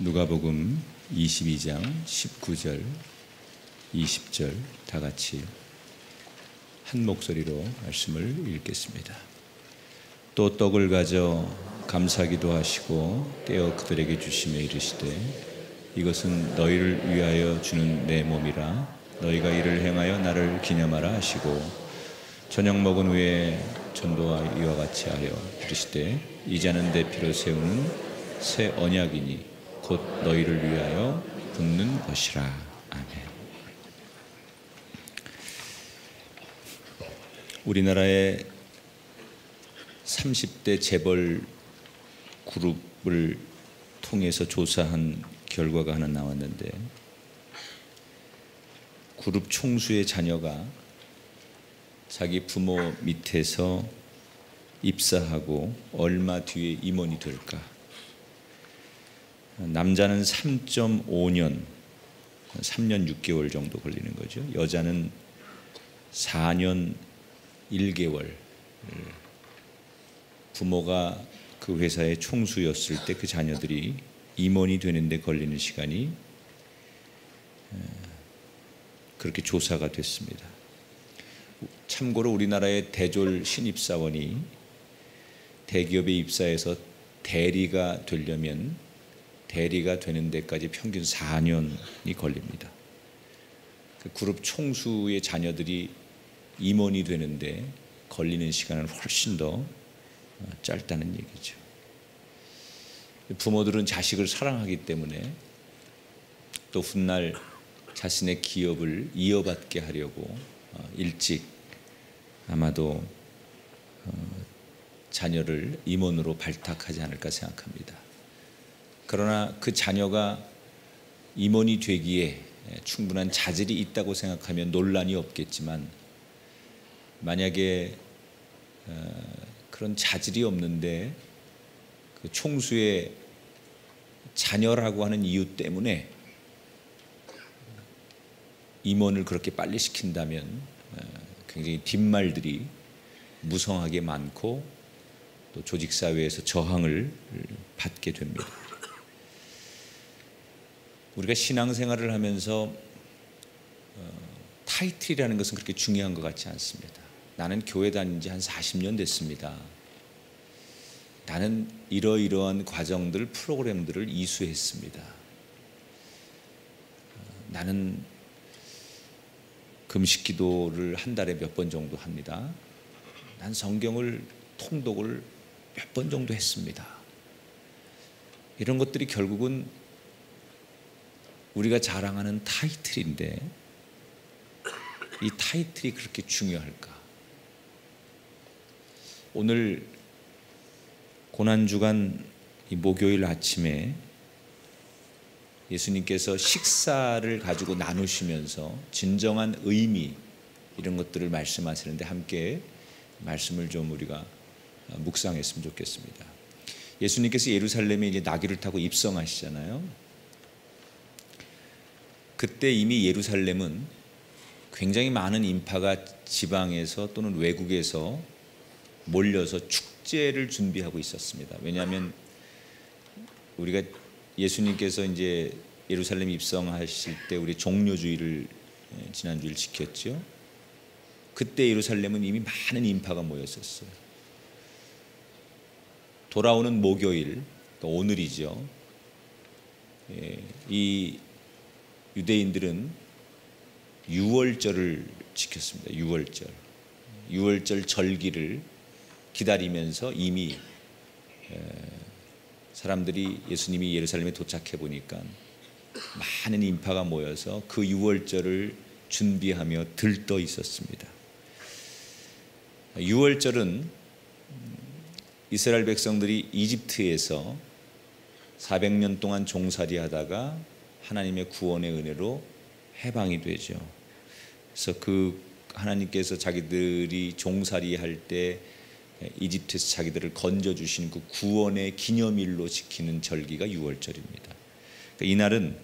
누가복음 22장 19절, 20절 다 같이 한 목소리로 말씀을 읽겠습니다. 또 떡을 가져 감사기도 하시고 떼어 그들에게 주시며 이르시되 이것은 너희를 위하여 주는 내 몸이라 너희가 이를 행하여 나를 기념하라 하시고 저녁 먹은 후에 전도와 이와 같이 하여 이르시되 이 잔은 내 피로 세우는 새 언약이니 곧 너희를 위하여 붓는 것이라. 아멘. 우리나라의 30대 재벌 그룹을 통해서 조사한 결과가 하나 나왔는데, 그룹 총수의 자녀가 자기 부모 밑에서 입사하고 얼마 뒤에 임원이 될까? 남자는 3.5년, 3년 6개월 정도 걸리는 거죠. 여자는 4년 1개월. 부모가 그 회사의 총수였을 때 그 자녀들이 임원이 되는데 걸리는 시간이 그렇게 조사가 됐습니다. 참고로 우리나라의 대졸 신입사원이 대기업에 입사해서 대리가 되려면 대리가 되는 데까지 평균 4년이 걸립니다. 그 그룹 총수의 자녀들이 임원이 되는데 걸리는 시간은 훨씬 더 짧다는 얘기죠. 부모들은 자식을 사랑하기 때문에 또 훗날 자신의 기업을 이어받게 하려고 일찍 아마도 자녀를 임원으로 발탁하지 않을까 생각합니다. 그러나 그 자녀가 임원이 되기에 충분한 자질이 있다고 생각하면 논란이 없겠지만, 만약에 그런 자질이 없는데 그 총수의 자녀라고 하는 이유 때문에 임원을 그렇게 빨리 시킨다면 굉장히 뒷말들이 무성하게 많고 또 조직사회에서 저항을 받게 됩니다. 우리가 신앙생활을 하면서 타이틀이라는 것은 그렇게 중요한 것 같지 않습니다. 나는 교회 다닌 지 한 40년 됐습니다. 나는 이러이러한 과정들, 프로그램들을 이수했습니다. 나는 금식 기도를 한 달에 몇 번 정도 합니다. 난 성경을 통독을 몇 번 정도 했습니다. 이런 것들이 결국은 우리가 자랑하는 타이틀인데, 이 타이틀이 그렇게 중요할까? 오늘 고난주간 이 목요일 아침에 예수님께서 식사를 가지고 나누시면서 진정한 의미, 이런 것들을 말씀하시는데 함께 말씀을 좀 우리가 묵상했으면 좋겠습니다. 예수님께서 예루살렘에 이제 나귀를 타고 입성하시잖아요. 그때 이미 예루살렘은 굉장히 많은 인파가 지방에서 또는 외국에서 몰려서 축제를 준비하고 있었습니다. 왜냐하면 우리가 예수님께서 이제 예루살렘 입성하실 때 우리 종료주의를 지난주일 지켰죠. 그때 예루살렘은 이미 많은 인파가 모였었어요. 돌아오는 목요일, 또 오늘이죠. 이 유대인들은 유월절을 지켰습니다. 유월절 절기를 기다리면서 이미 사람들이 예수님이 예루살렘에 도착해 보니까 많은 인파가 모여서 그 유월절을 준비하며 들떠 있었습니다. 유월절은 이스라엘 백성들이 이집트에서 400년 동안 종살이 하다가 하나님의 구원의 은혜로 해방이 되죠. 그래서 그 하나님께서 자기들이 종살이 할 때 이집트에서 자기들을 건져주신 그 구원의 기념일로 지키는 절기가 유월절입니다. 그러니까 이날은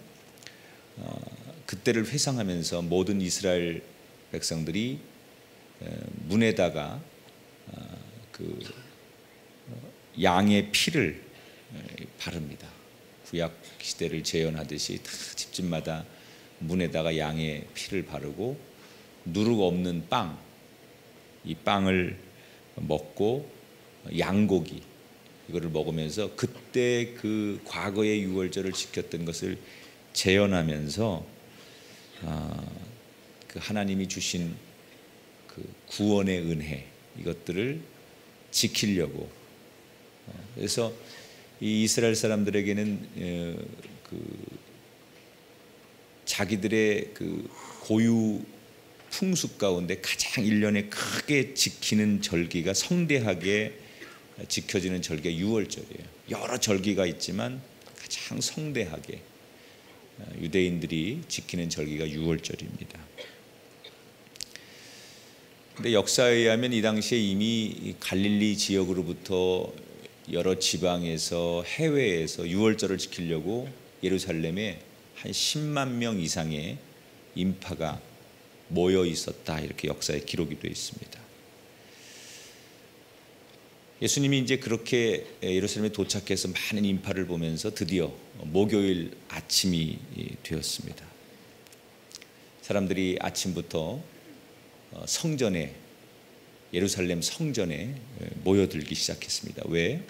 그때를 회상하면서 모든 이스라엘 백성들이 문에다가 그 양의 피를 바릅니다. 구약 시대를 재현하듯이 다 집집마다 문에다가 양의 피를 바르고 누룩 없는 빵, 이 빵을 먹고 양고기 이거를 먹으면서 그때 그 과거의 유월절을 지켰던 것을 재현하면서 그 하나님이 주신 그 구원의 은혜 이것들을 지키려고 그래서 이 이스라엘 사람들에게는 그 자기들의 그 고유 풍습 가운데 가장 1년에 크게 지키는 절기가 성대하게 지켜지는 절기가 유월절이에요. 여러 절기가 있지만 가장 성대하게 유대인들이 지키는 절기가 유월절입니다. 근데 역사에 의하면 이 당시에 이미 갈릴리 지역으로부터 여러 지방에서 해외에서 유월절을 지키려고 예루살렘에 한 10만 명 이상의 인파가 모여 있었다 이렇게 역사에 기록이 되어 있습니다. 예수님이 이제 그렇게 예루살렘에 도착해서 많은 인파를 보면서 드디어 목요일 아침이 되었습니다. 사람들이 아침부터 성전에 예루살렘 성전에 모여들기 시작했습니다. 왜?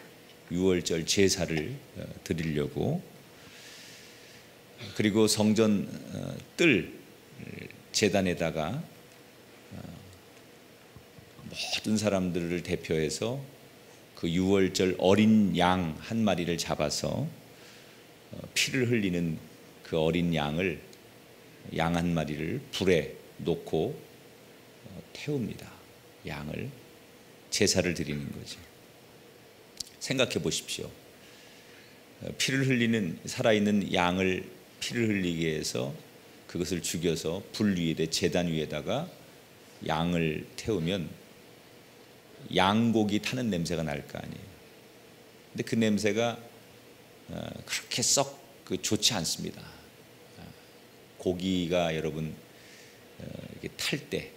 유월절 제사를 드리려고. 그리고 성전 뜰 제단에다가 모든 사람들을 대표해서 그 유월절 어린 양 한 마리를 잡아서 피를 흘리는 그 어린 양을 양 한 마리를 불에 놓고 태웁니다. 양을 제사를 드리는 거죠. 생각해 보십시오. 피를 흘리는 살아있는 양을 피를 흘리게 해서 그것을 죽여서 불 위에 제단 위에다가 양을 태우면 양고기 타는 냄새가 날 거 아니에요. 근데 그 냄새가 그렇게 썩 좋지 않습니다. 고기가 여러분 이렇게 탈 때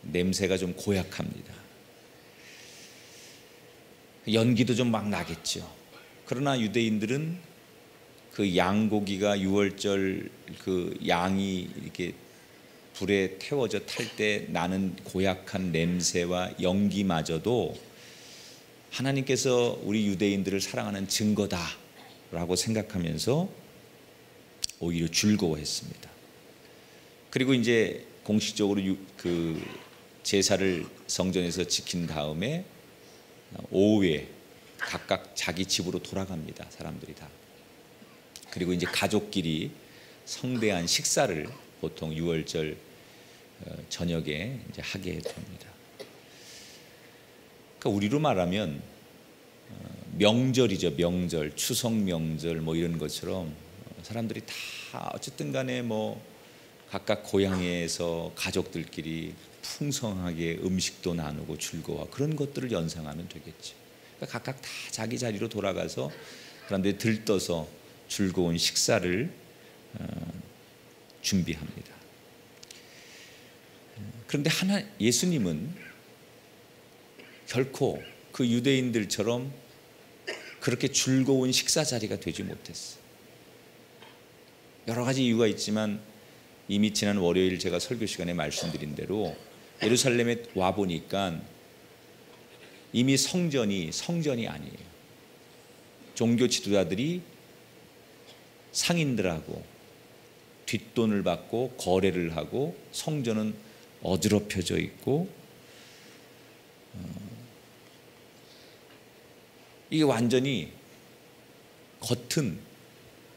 냄새가 좀 고약합니다. 연기도 좀 막 나겠죠. 그러나 유대인들은 그 양고기가 유월절 그 양이 이렇게 불에 태워져 탈 때 나는 고약한 냄새와 연기마저도 하나님께서 우리 유대인들을 사랑하는 증거다라고 생각하면서 오히려 즐거워했습니다. 그리고 이제 공식적으로 그 제사를 성전에서 지킨 다음에 오후에 각각 자기 집으로 돌아갑니다. 사람들이 다. 그리고 이제 가족끼리 성대한 식사를 보통 유월절 저녁에 이제 하게 됩니다. 그러니까 우리로 말하면 명절이죠. 명절, 추석 명절 뭐 이런 것처럼 사람들이 다 어쨌든 간에 뭐 각각 고향에서 가족들끼리 풍성하게 음식도 나누고 즐거워 그런 것들을 연상하면 되겠죠. 그러니까 각각 다 자기 자리로 돌아가서 사람들이 들떠서 즐거운 식사를 준비합니다. 그런데 예수님은 결코 그 유대인들처럼 그렇게 즐거운 식사 자리가 되지 못했어요. 여러 가지 이유가 있지만 이미 지난 월요일 제가 설교 시간에 말씀드린 대로 예루살렘에 와 보니까 이미 성전이 아니에요. 종교 지도자들이 상인들하고 뒷돈을 받고 거래를 하고 성전은 어지럽혀져 있고 이게 완전히 겉은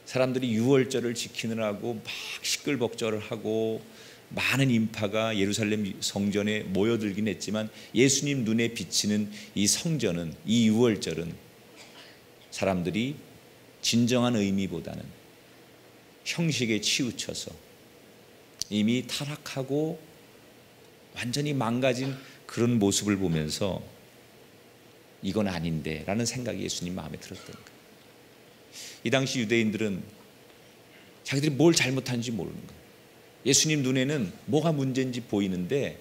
사람들이 유월절을 지키느라고 막 시끌벅적을 하고 많은 인파가 예루살렘 성전에 모여들긴 했지만 예수님 눈에 비치는 이 성전은 이 유월절은 사람들이 진정한 의미보다는 형식에 치우쳐서 이미 타락하고 완전히 망가진 그런 모습을 보면서 이건 아닌데 라는 생각이 예수님 마음에 들었던 거예요. 이 당시 유대인들은 자기들이 뭘 잘못하는지 모르는 거예요. 예수님 눈에는 뭐가 문제인지 보이는데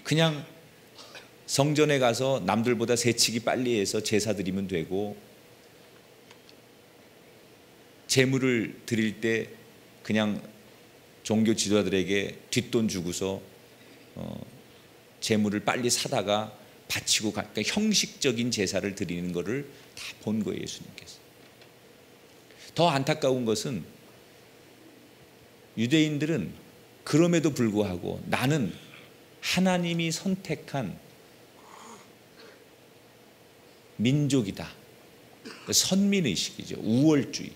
그냥 성전에 가서 남들보다 새치기 빨리 해서 제사 드리면 되고, 제물을 드릴 때 그냥 종교 지도자들에게 뒷돈 주고서 제물을 빨리 사다가 바치고 그러니까 형식적인 제사를 드리는 것을 다 본 거예요, 예수님께서. 더 안타까운 것은 유대인들은 그럼에도 불구하고 나는 하나님이 선택한 민족이다, 선민의식이죠. 우월주의.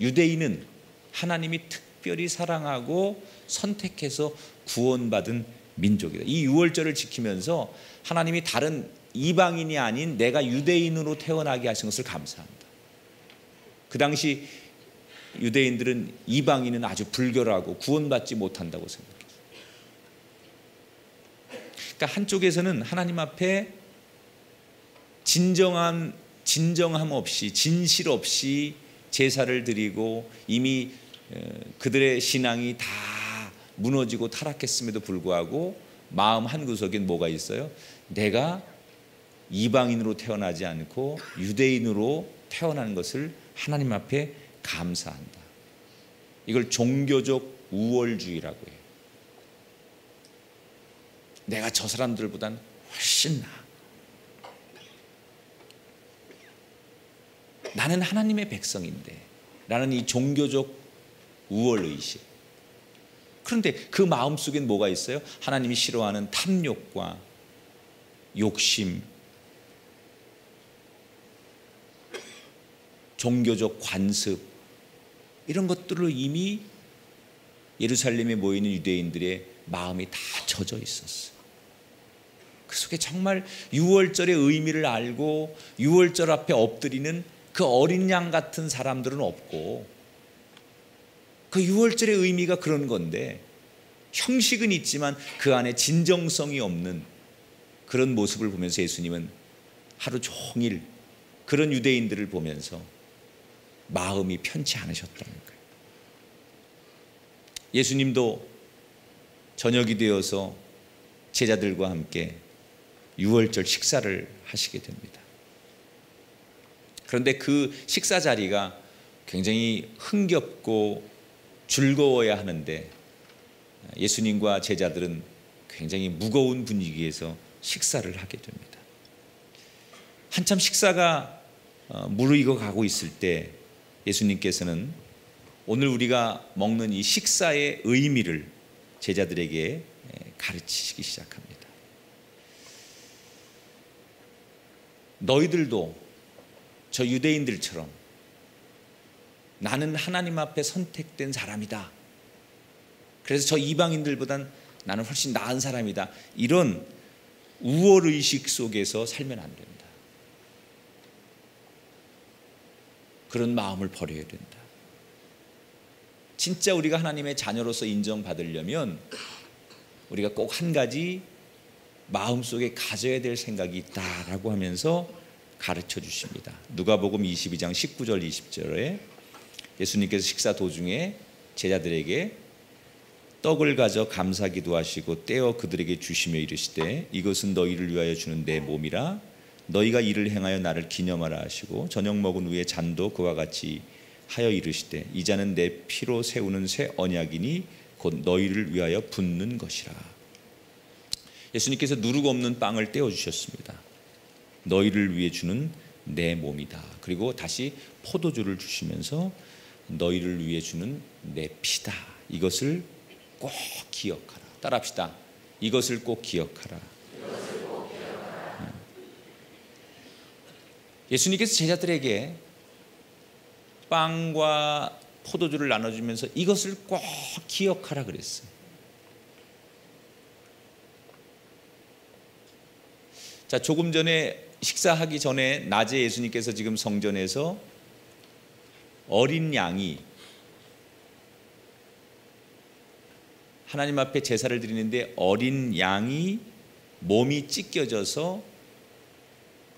유대인은 하나님이 특별히 사랑하고 선택해서 구원받은 민족이다. 이 유월절을 지키면서 하나님이 다른 이방인이 아닌 내가 유대인으로 태어나게 하신 것을 감사한다. 그 당시 유대인들은 이방인은 아주 불결하고 구원받지 못한다고 생각했어요. 그러니까 한쪽에서는 하나님 앞에 진정함 없이, 진실 없이 제사를 드리고 이미 그들의 신앙이 다 무너지고 타락했음에도 불구하고 마음 한구석엔 뭐가 있어요? 내가 이방인으로 태어나지 않고 유대인으로 태어난 것을 하나님 앞에 감사한다. 이걸 종교적 우월주의라고 해요. 내가 저 사람들보단 훨씬 나아. 나는 하나님의 백성인데 라는 이 종교적 우월의식. 그런데 그 마음속엔 뭐가 있어요? 하나님이 싫어하는 탐욕과 욕심, 종교적 관습, 이런 것들로 이미 예루살렘에 모이는 유대인들의 마음이 다 젖어 있었어요. 그 속에 정말 유월절의 의미를 알고 유월절 앞에 엎드리는 그 어린 양 같은 사람들은 없고, 그 유월절의 의미가 그런 건데 형식은 있지만 그 안에 진정성이 없는 그런 모습을 보면서 예수님은 하루 종일 그런 유대인들을 보면서 마음이 편치 않으셨다는 거예요. 예수님도 저녁이 되어서 제자들과 함께 유월절 식사를 하시게 됩니다. 그런데 그 식사 자리가 굉장히 흥겹고 즐거워야 하는데 예수님과 제자들은 굉장히 무거운 분위기에서 식사를 하게 됩니다. 한참 식사가 무르익어 가고 있을 때 예수님께서는 오늘 우리가 먹는 이 식사의 의미를 제자들에게 가르치시기 시작합니다. 너희들도 저 유대인들처럼 나는 하나님 앞에 선택된 사람이다, 그래서 저 이방인들보단 나는 훨씬 나은 사람이다, 이런 우월의식 속에서 살면 안 된다. 그런 마음을 버려야 된다. 진짜 우리가 하나님의 자녀로서 인정받으려면 우리가 꼭 한 가지 마음속에 가져야 될 생각이 있다라고 하면서 가르쳐 주십니다. 누가복음 22장 19절 20절에 예수님께서 식사 도중에 제자들에게 떡을 가져 감사기도 하시고 떼어 그들에게 주시며 이르시되 이것은 너희를 위하여 주는 내 몸이라 너희가 이를 행하여 나를 기념하라 하시고 저녁 먹은 후에 잔도 그와 같이 하여 이르시되 이 잔은 내 피로 세우는 새 언약이니 곧 너희를 위하여 붓는 것이라. 예수님께서 누룩 없는 빵을 떼어 주셨습니다. 너희를 위해 주는 내 몸이다. 그리고 다시 포도주를 주시면서 너희를 위해 주는 내 피다. 이것을 꼭 기억하라. 따라합시다. 이것을 꼭 기억하라. 예수님께서 제자들에게 빵과 포도주를 나눠주면서 이것을 꼭 기억하라 그랬어요. 자, 조금 전에 식사하기 전에 낮에 예수님께서 지금 성전에서 어린 양이 하나님 앞에 제사를 드리는데 어린 양이 몸이 찢겨져서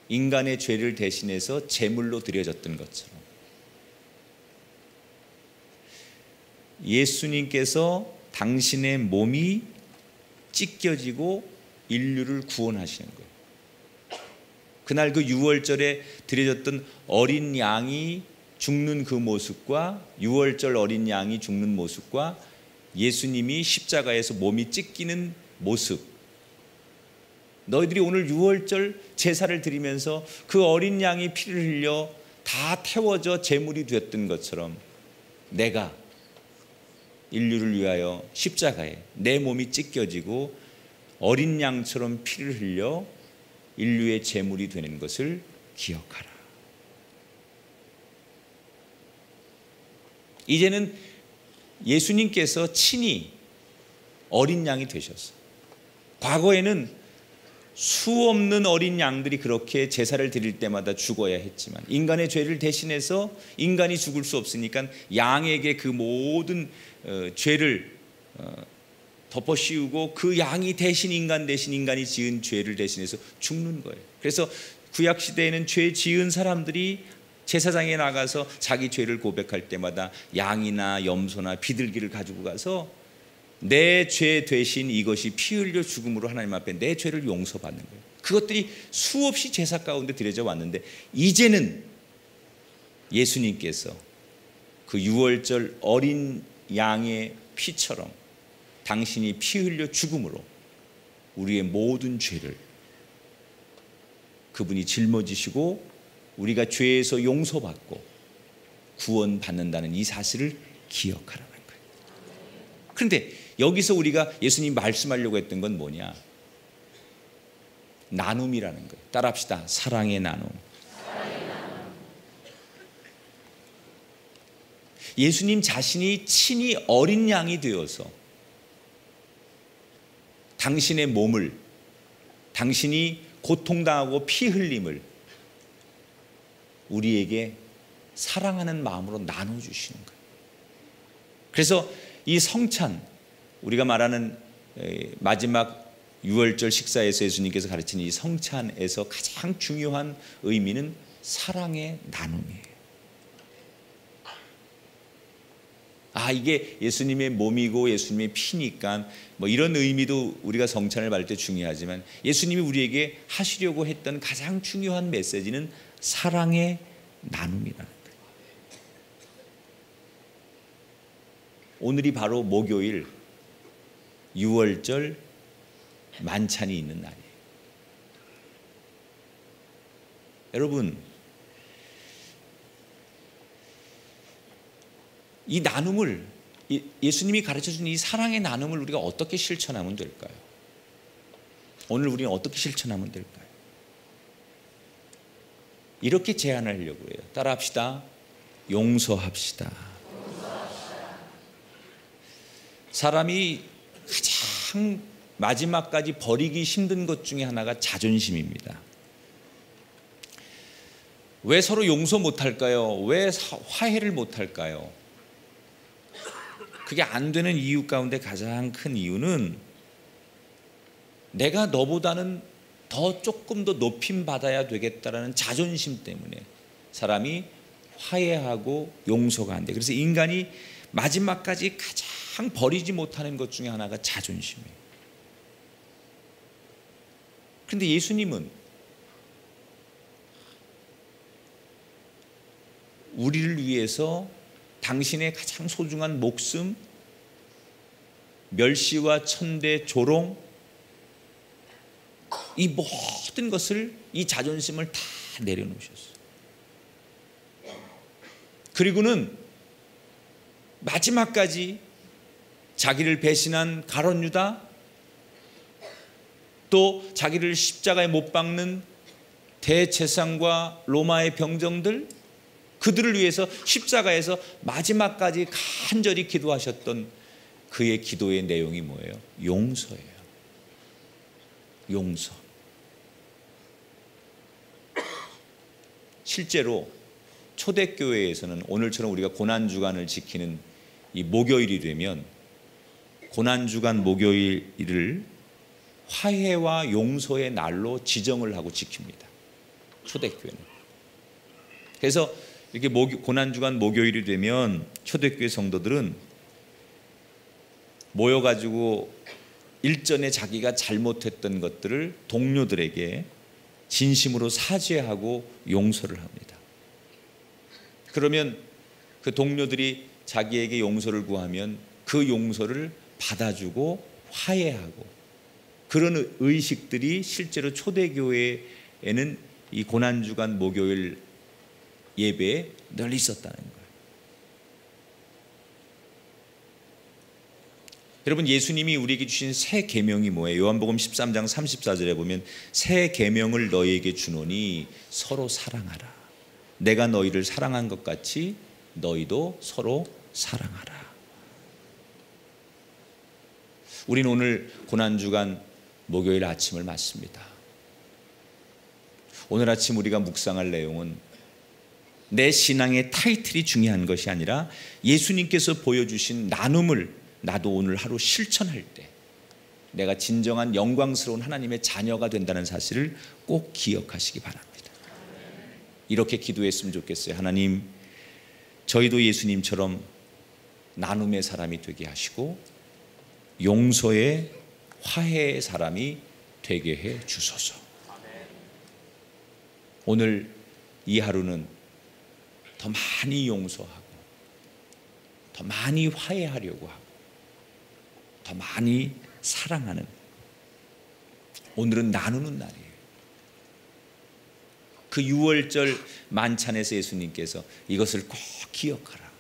인간의 죄를 대신해서 제물로 드려졌던 것처럼 예수님께서 당신의 몸이 찢겨지고 인류를 구원하시는 거예요. 그날 그 유월절에 드려졌던 어린 양이 죽는 그 모습과 유월절 어린 양이 죽는 모습과 예수님이 십자가에서 몸이 찢기는 모습, 너희들이 오늘 유월절 제사를 드리면서 그 어린 양이 피를 흘려 다 태워져 제물이 되었던 것처럼 내가 인류를 위하여 십자가에 내 몸이 찢겨지고 어린 양처럼 피를 흘려 인류의 제물이 되는 것을 기억하라. 이제는 예수님께서 친히 어린 양이 되셨어요. 과거에는 수없는 어린 양들이 그렇게 제사를 드릴 때마다 죽어야 했지만 인간의 죄를 대신해서 인간이 죽을 수 없으니까 양에게 그 모든 죄를 덮어 씌우고 그 양이 대신 인간이 지은 죄를 대신해서 죽는 거예요. 그래서 구약 시대에는 죄 지은 사람들이 제사장에 나가서 자기 죄를 고백할 때마다 양이나 염소나 비둘기를 가지고 가서 내 죄 대신 이것이 피 흘려 죽음으로 하나님 앞에 내 죄를 용서받는 거예요. 그것들이 수없이 제사 가운데 드려져 왔는데 이제는 예수님께서 그 유월절 어린 양의 피처럼 당신이 피 흘려 죽음으로 우리의 모든 죄를 그분이 짊어지시고 우리가 죄에서 용서받고 구원받는다는 이 사실을 기억하라는 거예요. 그런데 여기서 우리가 예수님이 말씀하려고 했던 건 뭐냐? 나눔이라는 거예요. 따라합시다. 사랑의 나눔. 예수님 자신이 친히 어린 양이 되어서 당신의 몸을, 당신이 고통당하고 피 흘림을 우리에게 사랑하는 마음으로 나눠주시는 거예요. 그래서 이 성찬, 우리가 말하는 마지막 유월절 식사에서 예수님께서 가르치는 이 성찬에서 가장 중요한 의미는 사랑의 나눔이에요. 이게 예수님의 몸이고 예수님의 피니까 뭐 이런 의미도 우리가 성찬을 받을 때 중요하지만 예수님이 우리에게 하시려고 했던 가장 중요한 메시지는 사랑의 나눔이라는 거예요. 오늘이 바로 목요일 유월절 만찬이 있는 날이에요. 여러분, 이 나눔을, 예수님이 가르쳐준 이 사랑의 나눔을 우리가 어떻게 실천하면 될까요? 오늘 우리는 어떻게 실천하면 될까요? 이렇게 제안하려고 해요. 따라합시다. 용서합시다. 사람이 가장 마지막까지 버리기 힘든 것 중에 하나가 자존심입니다. 왜 서로 용서 못할까요? 왜 화해를 못할까요? 그게 안 되는 이유 가운데 가장 큰 이유는 내가 너보다는 더 조금 더 높임 받아야 되겠다라는 자존심 때문에 사람이 화해하고 용서가 안 돼. 그래서 인간이 마지막까지 가장 버리지 못하는 것 중에 하나가 자존심이에요. 그런데 예수님은 우리를 위해서 당신의 가장 소중한 목숨, 멸시와 천대, 조롱, 이 모든 것을, 이 자존심을 다 내려놓으셨어요. 그리고는 마지막까지 자기를 배신한 가룟 유다, 또 자기를 십자가에 못 박는 대제사장과 로마의 병정들, 그들을 위해서 십자가에서 마지막까지 간절히 기도하셨던 그의 기도의 내용이 뭐예요? 용서예요. 용서. 실제로 초대교회에서는 오늘처럼 우리가 고난주간을 지키는 이 목요일이 되면 고난주간 목요일을 화해와 용서의 날로 지정을 하고 지킵니다. 초대교회는. 그래서 이렇게 고난주간 목요일이 되면 초대교회 성도들은 모여가지고 일전에 자기가 잘못했던 것들을 동료들에게 진심으로 사죄하고 용서를 합니다. 그러면 그 동료들이 자기에게 용서를 구하면 그 용서를 받아주고 화해하고, 그런 의식들이 실제로 초대교회에는 이 고난주간 목요일 예배에 널리 있었다는 거예요. 여러분, 예수님이 우리에게 주신 새 계명이 뭐예요? 요한복음 13장 34절에 보면 새 계명을 너희에게 주노니 서로 사랑하라. 내가 너희를 사랑한 것 같이 너희도 서로 사랑하라. 우리는 오늘 고난주간 목요일 아침을 맞습니다. 오늘 아침 우리가 묵상할 내용은 내 신앙의 타이틀이 중요한 것이 아니라 예수님께서 보여주신 나눔을 나도 오늘 하루 실천할 때 내가 진정한 영광스러운 하나님의 자녀가 된다는 사실을 꼭 기억하시기 바랍니다. 이렇게 기도했으면 좋겠어요. 하나님, 저희도 예수님처럼 나눔의 사람이 되게 하시고 용서의, 화해의 사람이 되게 해 주소서. 오늘 이 하루는 더 많이 용서하고 더 많이 화해하려고 하고 더 많이 사랑하는, 오늘은 나누는 날이에요. 그 6월절 만찬에서 예수님께서 이것을 꼭 기억하라.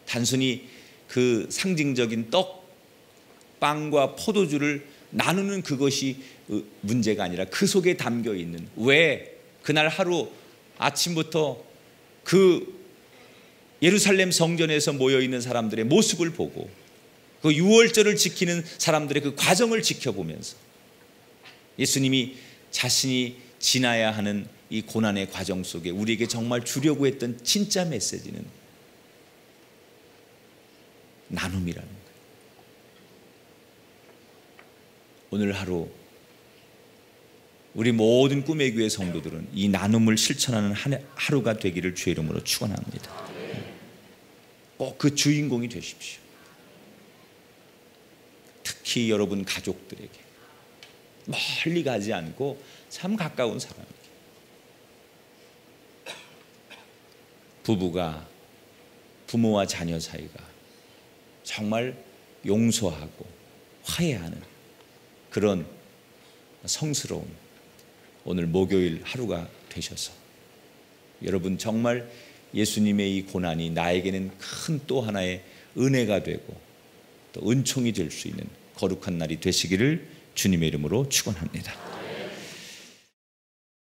단순히 그 상징적인 떡, 빵과 포도주를 나누는 그것이 문제가 아니라 그 속에 담겨 있는, 왜 그날 하루 아침부터 그 예루살렘 성전에서 모여있는 사람들의 모습을 보고 그 6월절을 지키는 사람들의 그 과정을 지켜보면서 예수님이 자신이 지나야 하는 이 고난의 과정 속에 우리에게 정말 주려고 했던 진짜 메시지는 나눔이라는 거예요. 오늘 하루 우리 모든 꿈의 교회 성도들은 이 나눔을 실천하는 하루가 되기를 주의 이름으로 축원합니다. 꼭 그 주인공이 되십시오. 특히 여러분 가족들에게, 멀리 가지 않고 참 가까운 사람에게, 부부가 부모와 자녀 사이가 정말 용서하고 화해하는 그런 성스러운 오늘 목요일 하루가 되셔서 여러분 정말 예수님의 이 고난이 나에게는 큰 또 하나의 은혜가 되고 또 은총이 될 수 있는 거룩한 날이 되시기를 주님의 이름으로 축원합니다.